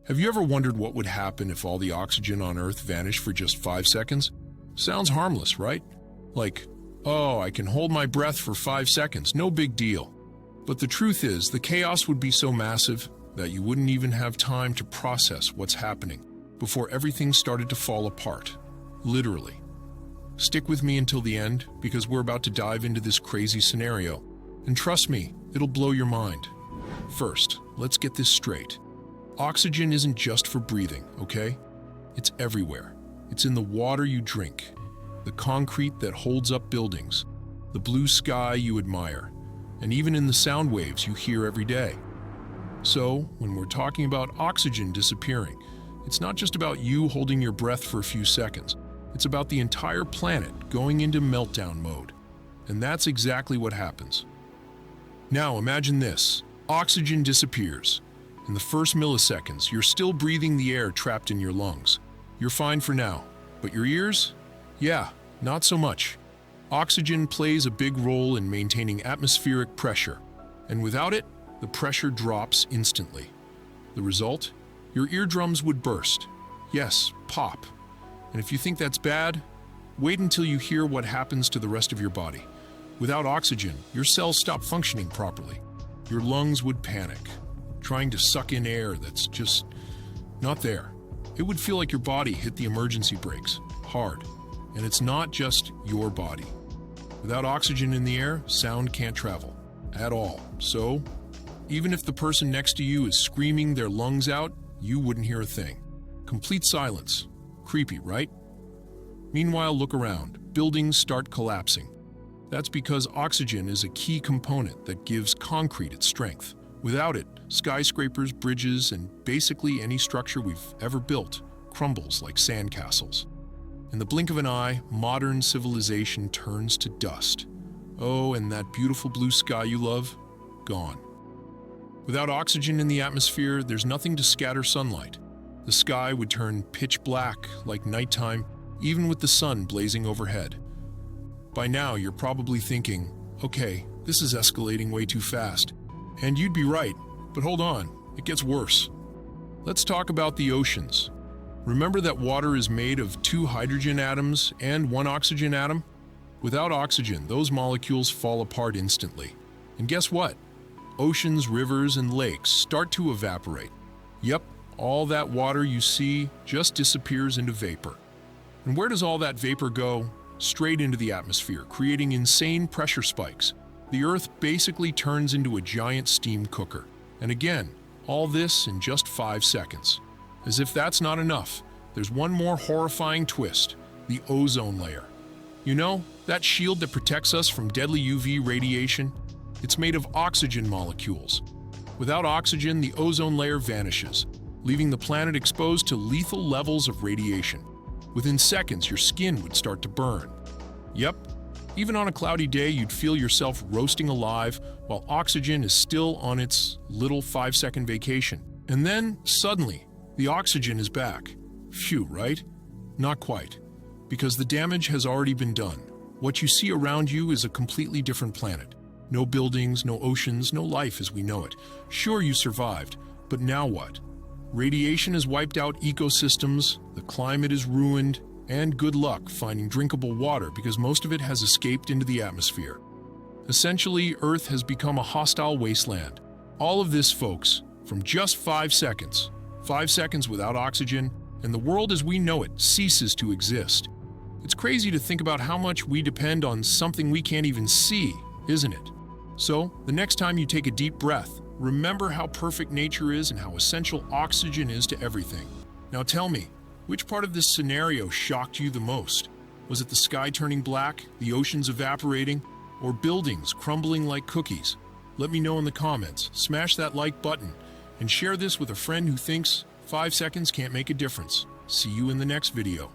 Have you ever wondered what would happen if all the oxygen on Earth vanished for just 5 seconds? Sounds harmless, right? Like, oh, I can hold my breath for 5 seconds, no big deal. But the truth is, the chaos would be so massive that you wouldn't even have time to process what's happening before everything started to fall apart. Literally. Stick with me until the end, because we're about to dive into this crazy scenario. And trust me, it'll blow your mind. First, let's get this straight. Oxygen isn't just for breathing, okay? It's everywhere. It's in the water you drink, the concrete that holds up buildings, the blue sky you admire, and even in the sound waves you hear every day. So, when we're talking about oxygen disappearing, it's not just about you holding your breath for a few seconds. It's about the entire planet going into meltdown mode. And that's exactly what happens. Now imagine this. Oxygen disappears. In the first milliseconds, you're still breathing the air trapped in your lungs. You're fine for now. But your ears? Yeah, not so much. Oxygen plays a big role in maintaining atmospheric pressure. And without it, the pressure drops instantly. The result? Your eardrums would burst. Yes, pop. And if you think that's bad, wait until you hear what happens to the rest of your body. Without oxygen, your cells stop functioning properly. Your lungs would panic, trying to suck in air that's just not there. It would feel like your body hit the emergency brakes, hard. And it's not just your body. Without oxygen in the air, sound can't travel at all. So, even if the person next to you is screaming their lungs out, you wouldn't hear a thing. Complete silence. Creepy, right? Meanwhile, look around. Buildings start collapsing. That's because oxygen is a key component that gives concrete its strength. Without it, skyscrapers, bridges, and basically any structure we've ever built crumbles like sandcastles. In the blink of an eye, modern civilization turns to dust. Oh, and that beautiful blue sky you love? Gone. Without oxygen in the atmosphere, there's nothing to scatter sunlight. The sky would turn pitch black like nighttime, even with the sun blazing overhead. By now, you're probably thinking, okay, this is escalating way too fast. And you'd be right, but hold on, it gets worse. Let's talk about the oceans. Remember that water is made of 2 hydrogen atoms and 1 oxygen atom? Without oxygen, those molecules fall apart instantly. And guess what? Oceans, rivers, and lakes start to evaporate. Yep, all that water you see just disappears into vapor. And where does all that vapor go? Straight into the atmosphere, creating insane pressure spikes. The Earth basically turns into a giant steam cooker. And again, all this in just 5 seconds. As if that's not enough, there's one more horrifying twist: the ozone layer. You know, that shield that protects us from deadly UV radiation? It's made of oxygen molecules. Without oxygen, the ozone layer vanishes, leaving the planet exposed to lethal levels of radiation. Within seconds, your skin would start to burn. Yep, even on a cloudy day, you'd feel yourself roasting alive while oxygen is still on its little 5-second vacation. And then, suddenly, the oxygen is back. Phew, right? Not quite. Because the damage has already been done. What you see around you is a completely different planet. No buildings, no oceans, no life as we know it. Sure, you survived, but now what? Radiation has wiped out ecosystems, the climate is ruined, and good luck finding drinkable water because most of it has escaped into the atmosphere. Essentially, Earth has become a hostile wasteland. All of this, folks, from just 5 seconds. 5 seconds without oxygen, and the world as we know it ceases to exist. It's crazy to think about how much we depend on something we can't even see, isn't it? So, the next time you take a deep breath, remember how perfect nature is and how essential oxygen is to everything. Now tell me, which part of this scenario shocked you the most? Was it the sky turning black, the oceans evaporating, or buildings crumbling like cookies? Let me know in the comments. Smash that like button and share this with a friend who thinks 5 seconds can't make a difference. See you in the next video.